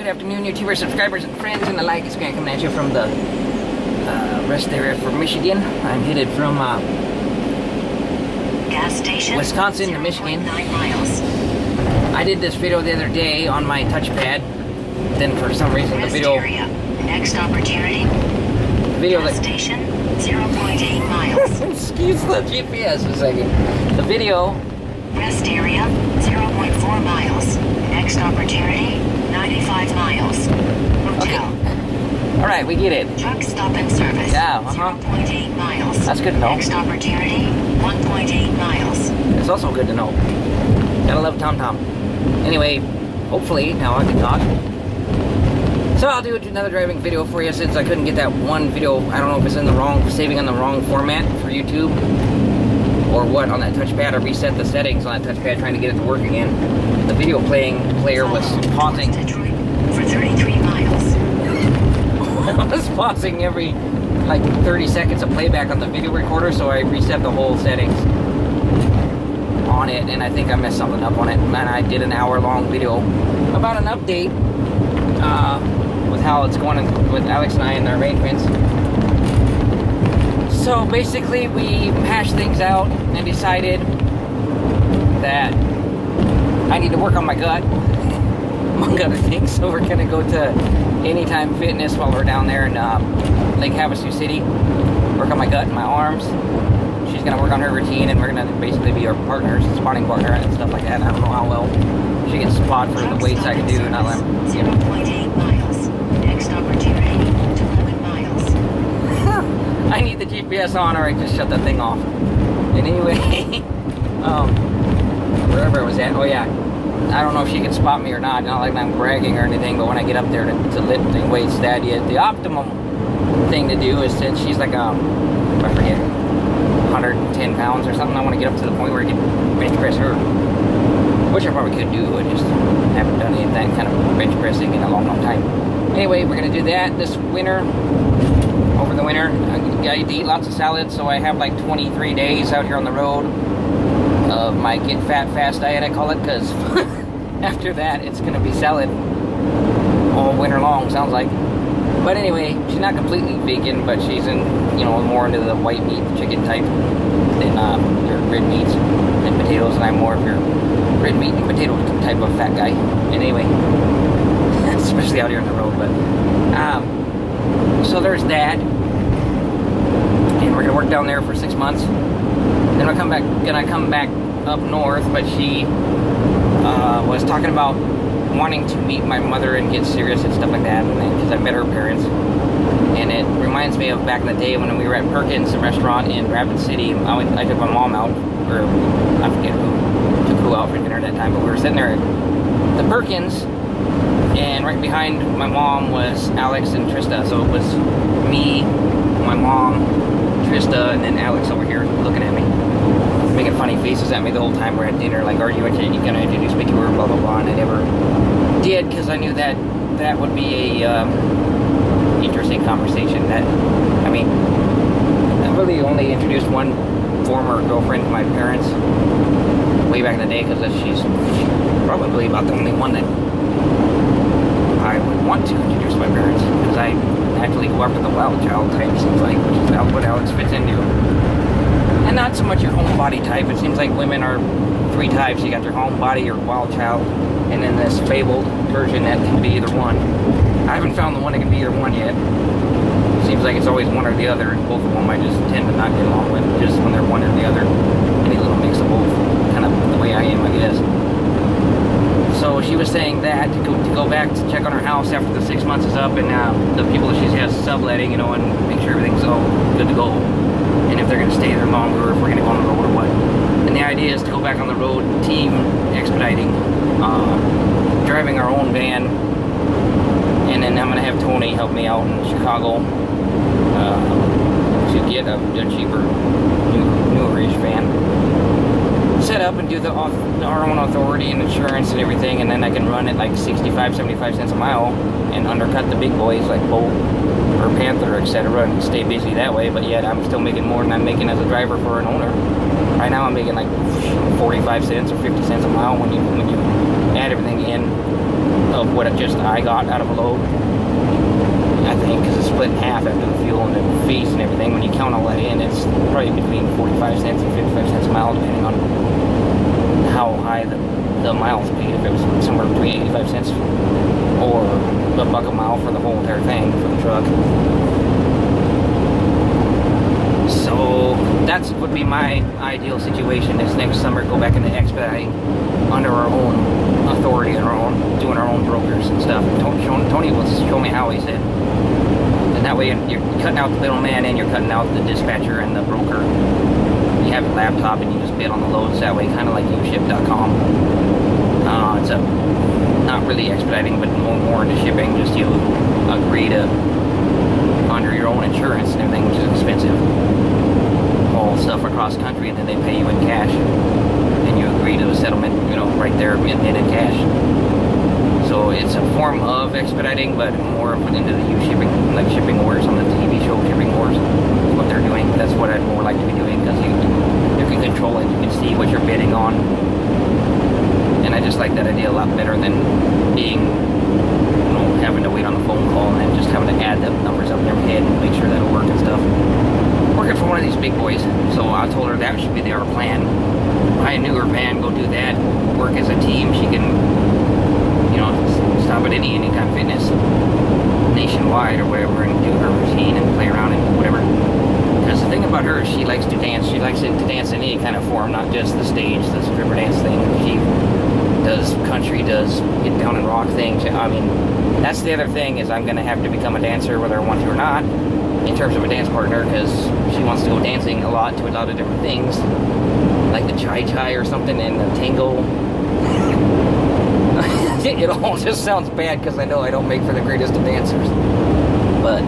Good afternoon, YouTuber subscribers and friends, and the like. It's Grant coming at you from the rest area for Michigan. I'm headed from gas station, Wisconsin to Michigan. 9 miles. I did this video the other day on my touchpad. Then for some reason the Rest video area. Next opportunity. video Gas that station, 0.8 miles. excuse the GPS a second. The video Rest area, 0.4 miles. Next opportunity, 95 miles. Hotel. Alright, we get it. Truck stop and service. Yeah, 0.8 miles. That's good to know. Next opportunity, 1.8 miles. It's also good to know. Gotta love TomTom. Anyway, hopefully now I can talk. So I'll do another driving video for you since I couldn't get that one video. I don't know if it's in the wrong, saving on the wrong format for YouTube or what on that touchpad. I reset the settings on that touchpad trying to get it to work again. The video player was pausing. Detroit for 33 miles. I was pausing every like 30 seconds of playback on the video recorder, so I reset the whole settings on it, and I think I messed something up on it. And I did an hour-long video about an update with how it's going with Alex and I and their arrangements. So basically, we hashed things out and decided that I need to work on my gut, among other things. So we're gonna go to Anytime Fitness while we're down there in Lake Havasu City. Work on my gut and my arms. She's gonna work on her routine, and we're gonna basically be our partners, spotting partner, and stuff like that. I don't know how well she can spot for the weights I can do, and I'll let her, you know. 0.8 miles. Next opportunity, 11 miles. I need the GPS on, or I just shut that thing off. And anyway, wherever I was at, oh yeah, I don't know if she can spot me or not. Not like I'm bragging or anything, but when I get up there to lifting weights, the optimum thing to do is, since she's like I forget, 110 pounds or something, I want to get up to the point where I can bench press her, which I probably could do. I just haven't done any of that kind of bench pressing in a long time. Anyway, we're gonna do that this winter. Over the winter, I eat lots of salads, so I have like 23 days out here on the road of my get fat fast diet, I call it, because after that it's gonna be salad all winter long, sounds like. But anyway, she's not completely vegan, but she's more into the white meat, chicken type than your red meats and potatoes, and I'm more of your red meat and potato type of fat guy. And anyway, especially out here on the road. But so there's that, and we're gonna work down there for 6 months. Then we're gonna come back up north, but she was talking about wanting to meet my mother and get serious and stuff like that, because I met her parents, and it reminds me of back in the day when we were at Perkins, a restaurant in Rapid City. I took my mom out, or I forget who took who out for dinner at that time, but we were sitting there at the Perkins, and right behind my mom was Alex and Trista. So it was me, my mom, Trista, and then Alex over here looking at me, making funny faces at me the whole time we're at dinner, like, are you gonna introduce me to her, blah blah blah. And I never did, because I knew that would be a interesting conversation. I've really only introduced one former girlfriend to my parents way back in the day, because she's probably about the only one that I would want to introduce my parents, because I actually go after the wild child type, seems like, which is what Alex fits into. And not so much your homebody type. It seems like women are 3 types. You got your homebody, your wild child, and then this fabled version that can be either one. I haven't found the one that can be either one yet. Seems like it's always one or the other, and both of them I just tend to not get along with, just when they're one or the other. Any little mix of both, kind of the way I am, I guess. So she was saying that to go back to check on her house after the 6 months is up, and the people that she has subletting, and make sure everything's all good to go, and if they're going to stay there longer, or if we're going to go on the road or what. And the idea is to go back on the road, team expediting, driving our own van, and then I'm going to have Tony help me out in Chicago to get a cheaper, newer-ish van set up and do our own authority and insurance and everything, and then I can run it like 65, 75 cents a mile and undercut the big boys like Bolt or Panther, etc., and stay busy that way. But yet I'm still making more than I'm making as a driver for an owner. Right now I'm making like 45 cents or 50 cents a mile when you add everything in. of what I got out of a load. I think because it's split in half after the fuel and the fees and everything. When you count all that in, it's probably between 45 cents and 55 cents a mile, depending on how high the miles paid. If it was somewhere between 85 cents or $1 a mile for the whole entire thing for the truck. So that would be my ideal situation, is next summer go back into expediting under our own authority and our own, doing our own brokers and stuff. Tony will show me how, he said. And that way you're cutting out the middleman and you're cutting out the dispatcher and the broker. You have a laptop and you just bid on the loads that way, kind of like uship.com. It's not really expediting, but more into shipping. Just you agree to, under your own insurance and everything, which is expensive, haul stuff across country, and then they pay you in cash. And you agree to a settlement, right there in cash. So it's a form of expediting, but more into the shipping, like Shipping Wars on the TV show Shipping Wars, is what they're doing. That's what I'd more like to be doing, because you can control it, you can see what you're bidding on. And I just like that idea a lot better than being, having to wait on a phone call and then just having to add the numbers up in your head and make sure that'll work and stuff. Working for one of these big boys. So I told her that should be our plan. Buy a newer van, go do that, work as a team. She can, stop at any Anytime Fitness nationwide or wherever and do her routine and play around and whatever. Because the thing about her is she likes to dance. She likes to dance in any kind of form, not just the stage, the stripper dance thing. She does country, does get down and rock things. I mean, that's the other thing, is I'm going to have to become a dancer whether I want to or not, in terms of a dance partner, because she wants to go dancing a lot to a lot of different things, like the Chai Chai or something, and the tango. It all just sounds bad, because I know I don't make for the greatest of dancers, but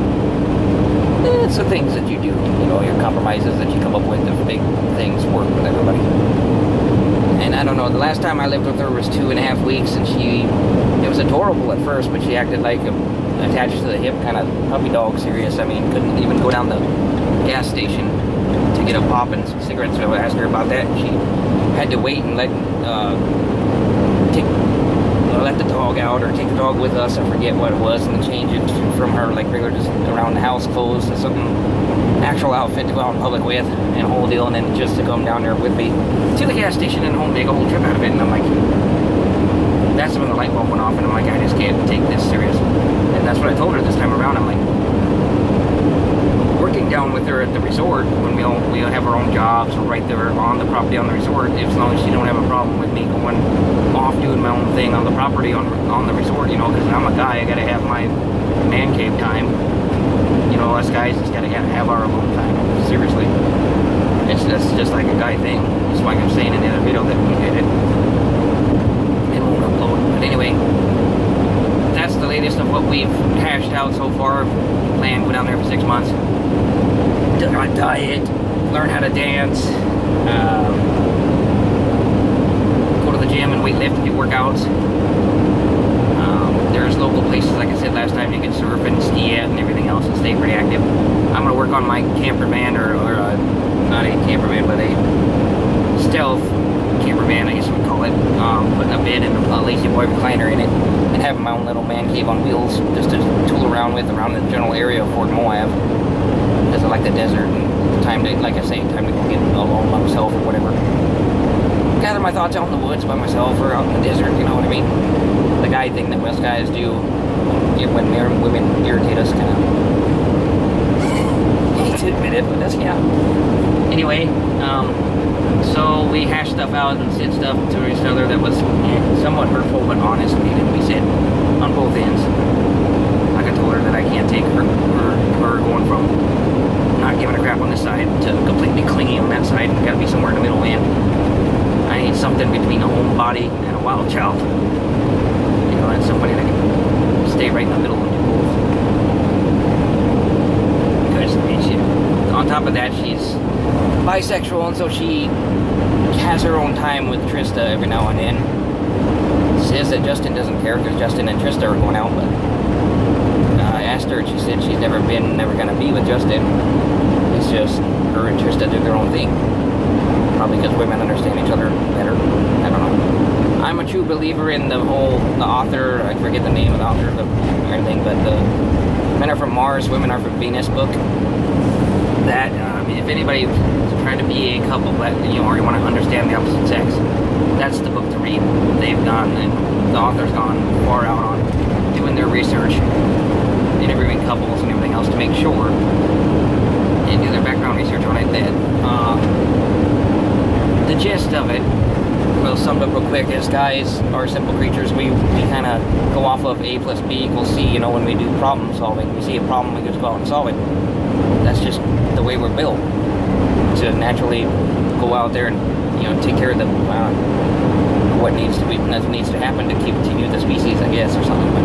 it's the things that you do, your compromises that you come up with to make things work with everybody. And I don't know, the last time I lived with her was 2.5 weeks, and it was adorable at first, but she acted like attached to the hip, kind of puppy dog serious. I mean, couldn't even go down the gas station to get a pop and some cigarettes. So I asked her about that, and she had to wait and let the dog out, or take the dog with us, I forget what it was, and then change it from her like regular, just around the house clothes, to something actual outfit to go out in public with, and a whole deal, and then just to come down there with me to the gas station and home, make a whole trip out of it. And I'm like, that's when the light bulb went off, and I'm like, I just can't take this serious. And that's what I told her this time around. I'm like, working down with her at the resort, when we have our own jobs, we're right there on the property on the resort, as long as she don't have a problem with me going off doing my own thing on the property on the resort, because I'm a guy, I gotta have my man cave time. Us guys just gotta have our alone time. Seriously, that's just like a guy thing. That's why I'm saying in the other video that we did it won't upload. But anyway, that's the latest of what we've hashed out so far. Plan go down there for 6 months, diet, learn how to dance, go to the gym and weight lift and do workouts. There's local places, like I said last time, you can surf and ski at and everything else and stay pretty active. I'm going to work on my camper van, or not a camper van, but a stealth camper van, I guess you would call it. Putting a bed and a lazy boy recliner in it, and having my own little man cave on wheels just to tool around with around the general area of Fort Moab, because I like the desert and time to, like I say, time to go get alone by myself or whatever. Gather my thoughts out in the woods by myself or out in the desert, you know what I mean? The guy thing that most guys do when women irritate us, kind of. Hate to admit it, but that's, yeah. Anyway, so we hashed stuff out and said stuff to each other that was somewhat hurtful, but honest, needed to be said on both ends. Like I told her that I can't take her going from not giving a crap on this side to completely clingy on that side. Gotta be somewhere in the middle, man. I need something between a homebody and a wild child. And somebody that can stay right in the middle and do both. Because, I mean, on top of that, she's bisexual, and so she has her own time with Trista every now and then. Says that Justin doesn't care, because Justin and Trista are going out, but I asked her, and she said she's never going to be with Justin. It's just her and Trista do their own thing. Probably because women understand each other better. I don't know. I'm a true believer in the author, I forget the name of the author of the everything, but the Men Are From Mars, Women Are From Venus book. That, if anybody's trying to be a couple that, or you want to understand the opposite sex, that's the book to read. They've gone, and the author's gone far out on doing their research, interviewing couples and everything else to make sure, and do their background research on it. That the gist of it, well, summed up real quick, is guys are simple creatures. We kind of go off of A plus B equals C, when we do problem solving. We see a problem, we just go out and solve it. That's just the way we're built, to naturally go out there and take care of the what needs to happen to continue the species, I guess, or something. But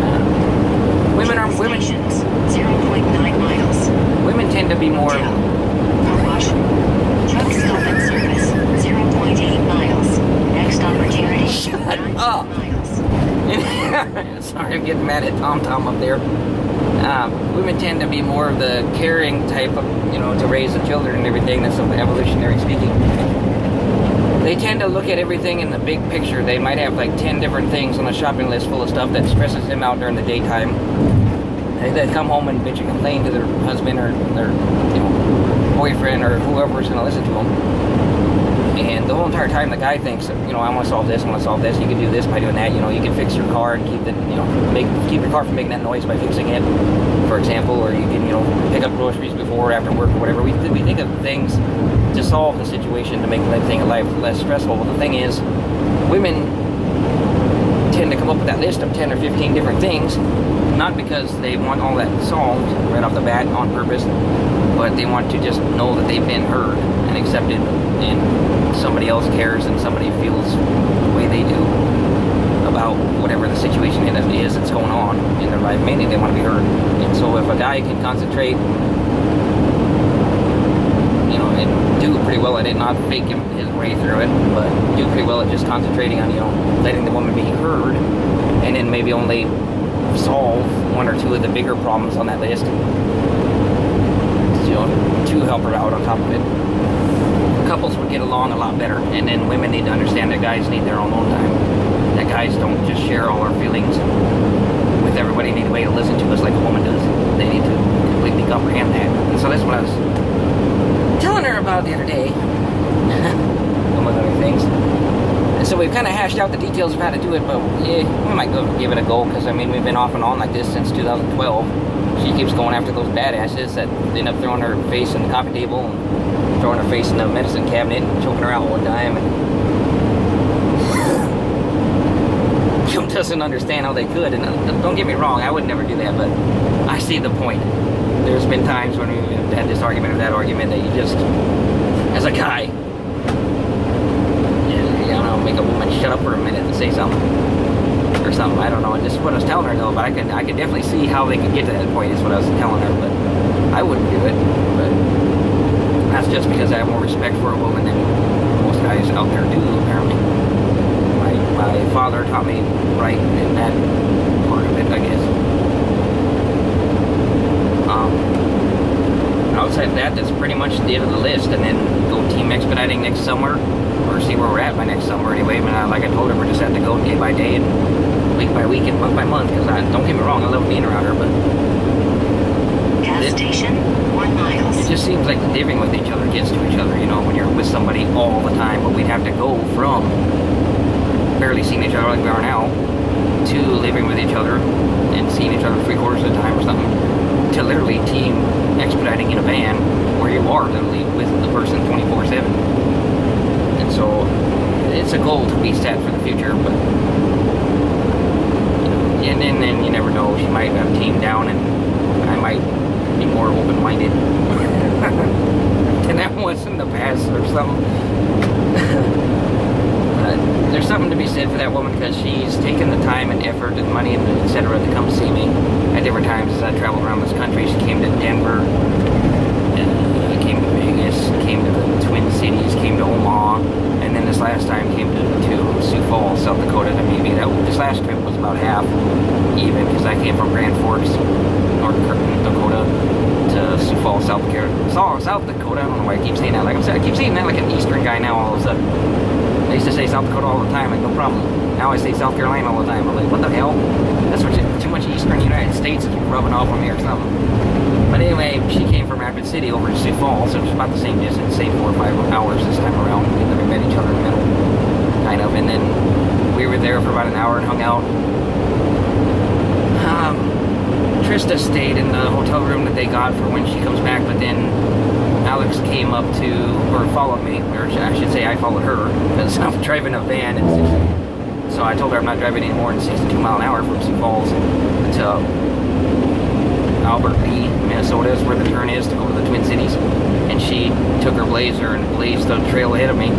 women 0.9 miles. Women tend to be more. Car wash. Truck stop and service 0.8 miles. Next opportunity. Shut 9 up. miles. Sorry, I'm getting mad at Tom up there. Women tend to be more of the caring type of, to raise the children and everything. That's evolutionary speaking. They tend to look at everything in the big picture. They might have like 10 different things on a shopping list full of stuff that stresses them out during the daytime. They come home and bitch and complain to their husband or their, boyfriend or whoever's going to listen to them. And the whole entire time the guy thinks, I want to solve this, you can do this by doing that, you can fix your car and keep it, keep your car from making that noise by fixing it, for example, or you can, pick up groceries before or after work or whatever. We think of things to solve the situation, to make everything in life less stressful. But the thing is, women tend to come up with that list of 10 or 15 different things, not because they want all that solved right off the bat on purpose, but they want to just know that they've been heard and accepted, and somebody else cares and somebody feels the way they do about whatever the situation is that's going on in their life. Mainly they want to be heard. And so if a guy can concentrate, and do pretty well at it, not fake his way through it, but do pretty well at just concentrating on, letting the woman be heard, and then maybe only solve one or two of the bigger problems on that list, to help her out on top of it. Couples would get along a lot better. And then women need to understand that guys need their own time. That guys don't just share all our feelings with everybody. They need a way to listen to us like a woman does. They need to completely comprehend that. And so that's what I was telling her about the other day. Among other things. And so we've kind of hashed out the details of how to do it, but we might go give it a go, because we've been off and on like this since 2012. She keeps going after those badasses that end up throwing her face in the coffee table and throwing her face in the medicine cabinet and choking her out one time. And doesn't understand how they could. And don't get me wrong, I would never do that, but I see the point. There's been times when we've had this argument or that argument that you just, as a guy, make a woman shut up for a minute and say something. Or something, I don't know. Just what I was telling her though, but I could definitely see how they could get to that point, is what I was telling her, but I wouldn't do it. But that's just because I have more respect for a woman than most guys out there do, apparently. My father taught me right in that part of it, I guess. Outside of that, that's pretty much the end of the list, and then go team expediting next summer, or see where we're at by next summer anyway. But like I told her, we're just have to go day by day and week by week and month by month, because don't get me wrong, I love being around her, but gas station 1 mile. It just seems like the living with each other gets to each other, when you're with somebody all the time. But we'd have to go from barely seeing each other like we are now to living with each other and seeing each other 3/4 of the time or something, to literally team expediting in a van where you are literally with the person 24/7. And so it's a goal to be set for the future, but and then you never know, she might have teamed down and I might be more open-minded than I was in the past or something. There's something to be said for that woman, because she's taken the time and effort and money and etc. to come see me at different times as I travel around this country. She came to Denver, came to Vegas, came to the Twin Cities, came to Omaha, and then this last time came to Sioux Falls, South Dakota to meet me. This last trip was about half even, because I came from Grand Forks, North Dakota, to Sioux Falls, South Dakota. I don't know why I keep saying that. I keep saying that like an Eastern guy now all of a sudden. I used to say South Dakota all the time, like no problem. Now I say South Carolina all the time. I'm like, what the hell? That's what too much Eastern United States is rubbing off on me or something. But anyway, she came from Rapid City over to Sioux Falls, so it was about the same distance, same 4 or 5 hours this time around. We never met each other in the middle, kind of. And then we were there for about an hour and hung out. Trista stayed in the hotel room that they got for when she comes back, but then Alex came up to, or followed me, or I should say I followed her, because I'm driving a van, and so I told her I'm not driving any more than 62 mile an hour from Sioux Falls to Albert Lee, Minnesota is where the turn is to go to the Twin Cities. And she took her Blazer and blazed the trail ahead of me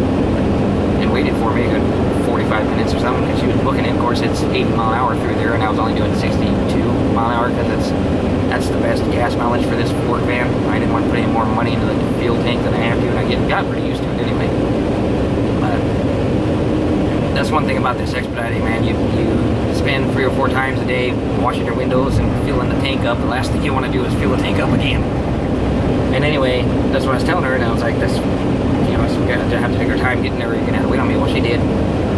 and waited for me a good 45 minutes or something, because she was booking it. Of course, it's 80 mile an hour through there, and I was only doing 62 mile an hour because that's the best gas mileage for this Ford van. I didn't want to put any more money into the fuel tank than I have to, and I got pretty used to it anyway. But that's one thing about this Expediting, man. You spend 3 or 4 times a day washing your windows and filling the tank up. The last thing you want to do is fill the tank up again. And anyway, that's what I was telling her, and I was like, that's, you know, so I have to take her time getting there. You're gonna have to wait on me. Well, she did.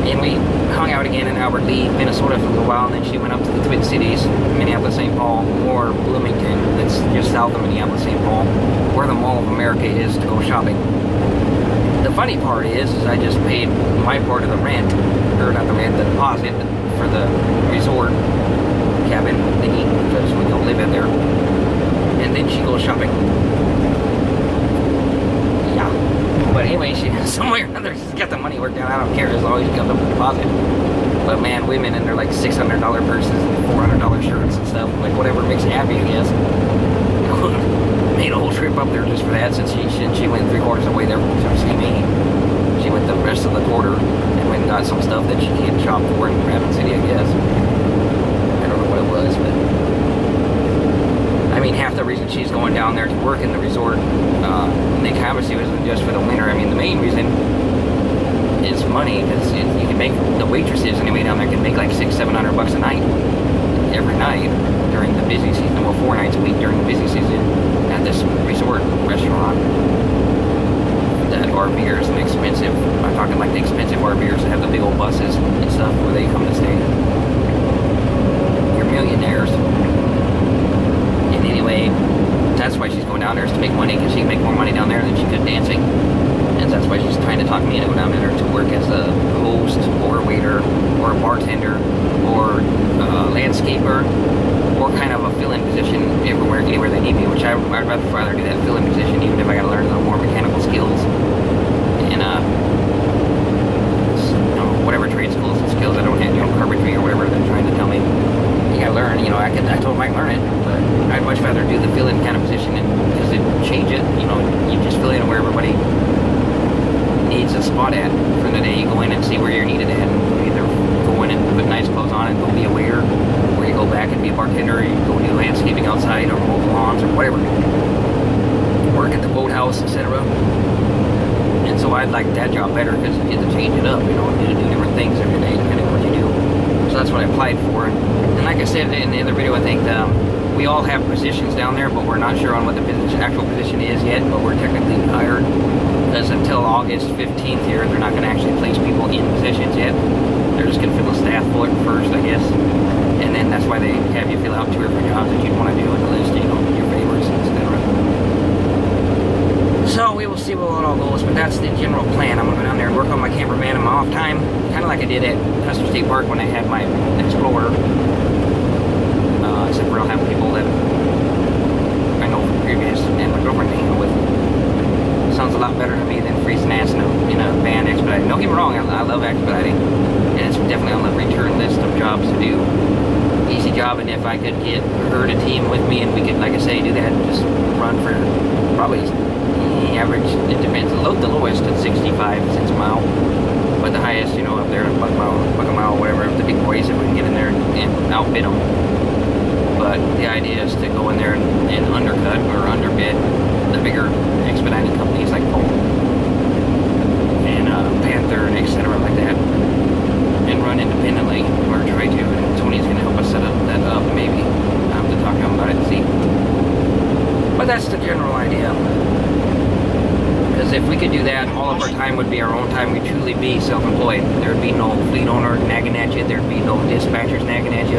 And we hung out again in Albert Lee, Minnesota for a little while, and then she went up to the Twin Cities, Minneapolis, St. Paul, or Bloomington, that's just south of Minneapolis, St. Paul, where the Mall of America is, to go shopping. The funny part is I just paid my part of the rent, or not the rent, the deposit for the resort cabin thingy, because we don't live in there. And then she goes shopping. Yeah. But anyway, she somewhere or another, she's got the money worked out. I don't care as long as she comes up with a deposit. But man, women and they're like $600 purses and $400 shirts and stuff. Like whatever makes you happy, I guess. Made a whole trip up there just for that, since she went 3/4 of the way there to see me. She went the rest of the quarter and went and got some stuff that she can't shop for in Rapid City, I guess. I don't know what it was, but I mean, half the reason she's going down there to work in the resort, Nick obviously wasn't just for the winter. I mean, the main reason is money, because you can make, the waitresses anyway down there can make like $600-700 a night every night during the busy season. Well, 4 nights a week during the busy season at this resort restaurant that RVers and expensive, I'm talking like the expensive RVers that have the big old buses and stuff where they come to stay. You're millionaires. And anyway, that's why she's going down there, is to make money, because she can make more money down there than she could dancing. And that's why she's trying to talk me into go down there to work as a host or a waiter or a bartender or a landscaper, or kind of a fill-in position anywhere they need me, which I'd rather do that fill-in position, even if I got to learn a little more mechanical skills and whatever trade skills I don't have, carpentry or whatever they're trying to tell me. You gotta learn, I told them I can learn it, but I'd much rather do the fill-in kind of position, because they change it, you just fill in where everybody needs a spot at for the day. You go in and see where you're needed at, and you either go in and put nice clothes on and go be a waiter, or you go back and be a bartender, or you go do landscaping outside, or mow the lawns, or whatever. Work at the boathouse, etc. And so I like that job better, because you get to change it up, you get to do different things every day depending on what you do. So that's what I applied for. And like I said in the other video, I think we all have positions down there, but we're not sure on what the actual position is yet, but we're technically hired. Because until August 15th here, they're not going to actually place people in positions yet. They're just going to fill the staff for it first, I guess. And then that's why they have you fill out 2 or 3 jobs that you'd want to do in the list, your favorites, etc. So we will see where it all goes, but that's the general plan. I'm going to go down there and work on my camper van in my off time, kind of like I did at Custer State Park when I had my Explorer. Except for I'll have people that I know from previous, and my girlfriend to hang with. Sounds a lot better to me than freezing ass in a van expediting. Don't get me wrong, I love expediting, and it's definitely on the return list of jobs to do. Easy job, and if I could get her to team with me, and we could, like I say, do that, just run for probably average, it depends. The lowest at 65 cents a mile, but the highest, up there, buck a mile, whatever, the big boys, if we can get in there and outbid them. But the idea is to go in there and undercut or underbid the bigger expediting companies like Polk and Panther and etc. like that, and run independently, or try to. And Tony's going to help us set that up, maybe. I have to talk to him about it and see. But that's the general idea. Because Because if we could do that, all of our time would be our own time. We'd truly be self-employed. There would be no fleet owner nagging at you. There'd be no dispatchers nagging at you.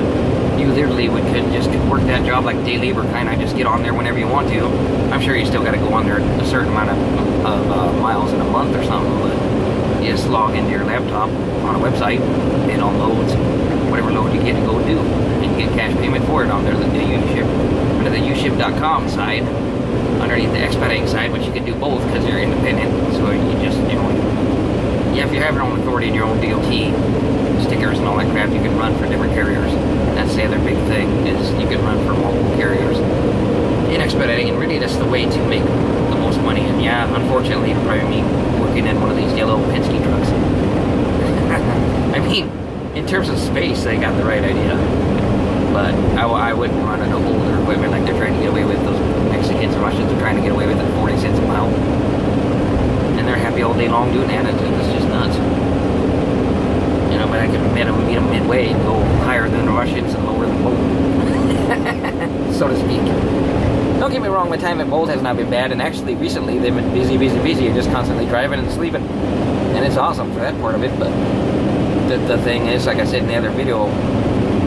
You literally could just work that job like day labor kind of, just get on there whenever you want to. I'm sure you still got to go on there a certain amount of miles in a month or something, but you just log into your laptop on a website, it unloads whatever load you get to go do, and you get cash payment for it on there. The uship, under the uship.com side, underneath the expediting side, which you can do both because you're independent. So you just, if you have your own authority and your own DOT stickers and all that crap, you can run for different carriers. That's the other big thing, is you can run for multiple carriers in expediting, and really that's the way to make the most money. And yeah, unfortunately, it'll probably mean working in one of these yellow Penske trucks. I mean, in terms of space, they got the right idea, but I wouldn't run into older equipment like they're trying to get away with. Those Mexicans and Russians are trying to get away with at 40 cents a mile, and they're happy all day long doing that. It's just nuts. But I could meet them midway and go higher than the Russians and lower than Bolt, so to speak. Don't get me wrong, my time at Bolt has not been bad, and actually recently they've been busy, just constantly driving and sleeping, and it's awesome for that part of it. But the thing is, like I said in the other video,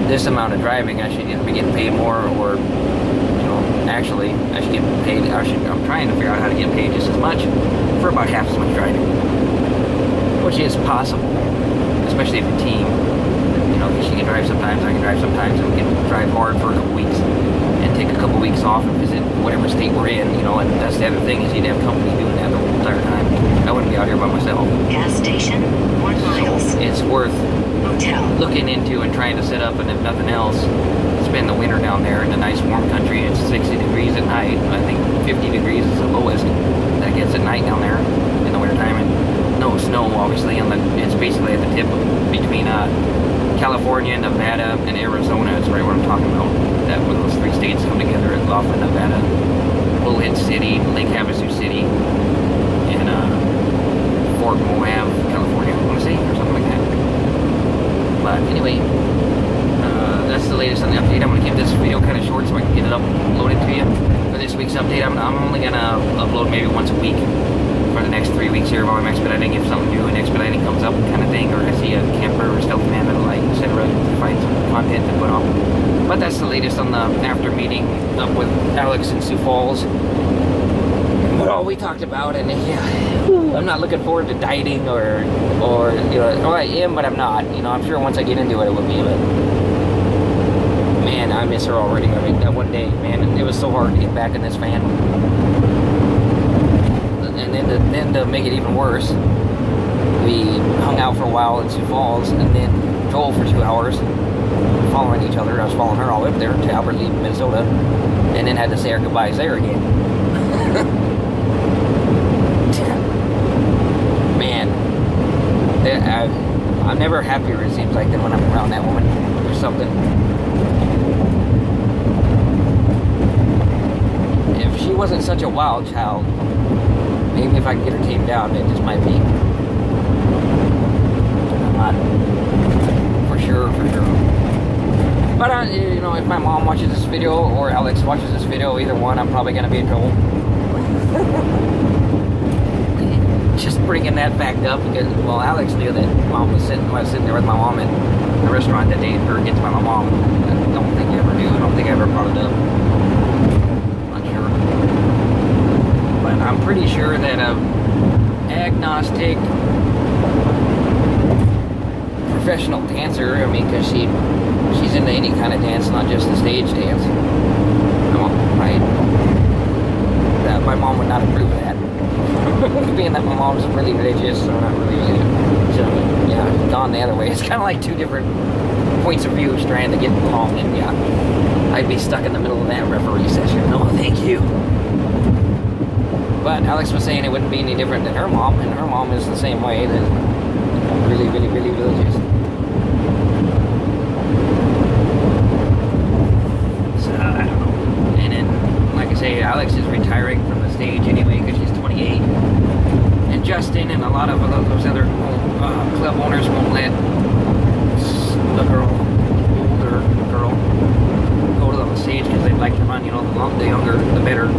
this amount of driving, I should either be getting paid more, or actually I should get paid. I'm trying to figure out how to get paid just as much for about half as much driving, which is possible, especially if a team, because she can drive sometimes, I can drive sometimes, and we can drive hard for a couple weeks and take a couple weeks off and visit whatever state we're in, and that's the other thing, is you'd have company doing that the whole entire time. I wouldn't be out here by myself. Gas station, 1 miles. So it's worth Hotel. looking into and trying to set up, and if nothing else, spend the winter down there in a nice warm country. It's 60 degrees at night. I think 50 degrees is the lowest that it gets at night down there in the wintertime, and no snow, obviously. It's basically at the tip between California, Nevada, and Arizona. It's right where I'm talking about. That when those three states come together at Laughlin, Nevada, Bullhead City, Lake Havasu City, and Fort Moab, California, I want to say, or something like that. But anyway, that's the latest on the update. I'm going to keep this video kind of short so I can get it uploaded to you. For this week's update, I'm only going to upload maybe once a week for the next 3 weeks here while I'm expediting. If something new in expediting comes up kind of thing, or I see a camper or stealth man that I like, etc., to find some content to put on. But that's the latest on the after meeting up with Alex in Sioux Falls. What all we talked about, and I'm not looking forward to dieting or I am, but I'm not. I'm sure once I get into it, it will be. But man, I miss her already. I mean, that one day, man, it was so hard to get back in this van. And then to make it even worse, we hung out for a while in Sioux Falls, and then drove for 2 hours, following each other. I was following her all the way up there to Albert Lea, Minnesota, and then had to say our goodbyes there again. Man, I'm never happier, it seems like, than when I'm around that woman. There's something. If she wasn't such a wild child, maybe if I could get her tamed down, it just might be. I'm not for sure. But if my mom watches this video or Alex watches this video, either one, I'm probably gonna be in trouble. Just bringing that fact up because, well, Alex knew that mom was sitting there with my mom in the restaurant that day, or gets by my mom. I don't think I ever knew. I don't think I ever brought it up. Not sure. But I'm pretty sure that agnostic professional dancer, because she's into any kind of dance, not just the stage dance. Right? That my mom would not approve of that. Being that my mom's really religious, or not really religious, so yeah, gone the other way. It's kind of like two different points of view trying to get along, and yeah, I'd be stuck in the middle of that referee session. No, thank you. But Alex was saying it wouldn't be any different than her mom, and her mom is the same way. That really, really, really religious. So I don't know. And then, like I say, Alex is retiring from the stage anyway because she's 28. And Justin and a lot of those other club owners won't let the older girl, go to the stage because they'd like to run, the younger, the better.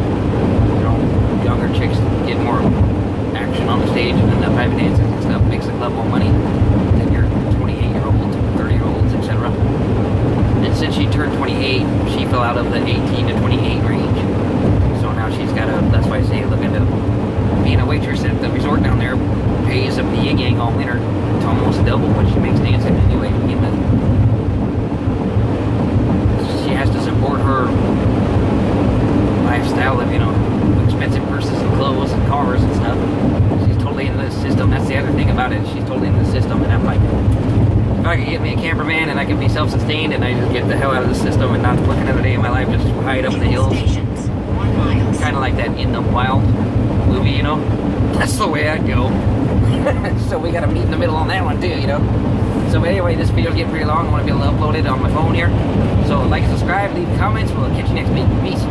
Younger chicks get more action on the stage and the private dances and stuff makes the club more money than your 28-year-olds, 30-year-olds, etc. And since she turned 28, she fell out of the 18 to 28 range. So now she's got to, that's why I say look into being a waitress at the resort down there pays a PA gang all winter to almost double what she makes dancing anyway to begin with. She has to support her lifestyle of, you know, expensive purses and clothes and cars and stuff. She's totally into the system. That's the other thing about it. She's totally into the system, and I'm like, if I could get me a camper van and I could be self-sustained and I just get the hell out of the system and not work another day in my life, just hide up in the hills. Stations, 1 mile. Kind of like that In the Wild movie, you know? That's the way I'd go. So we gotta meet in the middle on that one too, you know? So anyway, this video's getting pretty long. I want to be able to upload it on my phone here. So like and subscribe, leave comments. We'll catch you next week. Peace.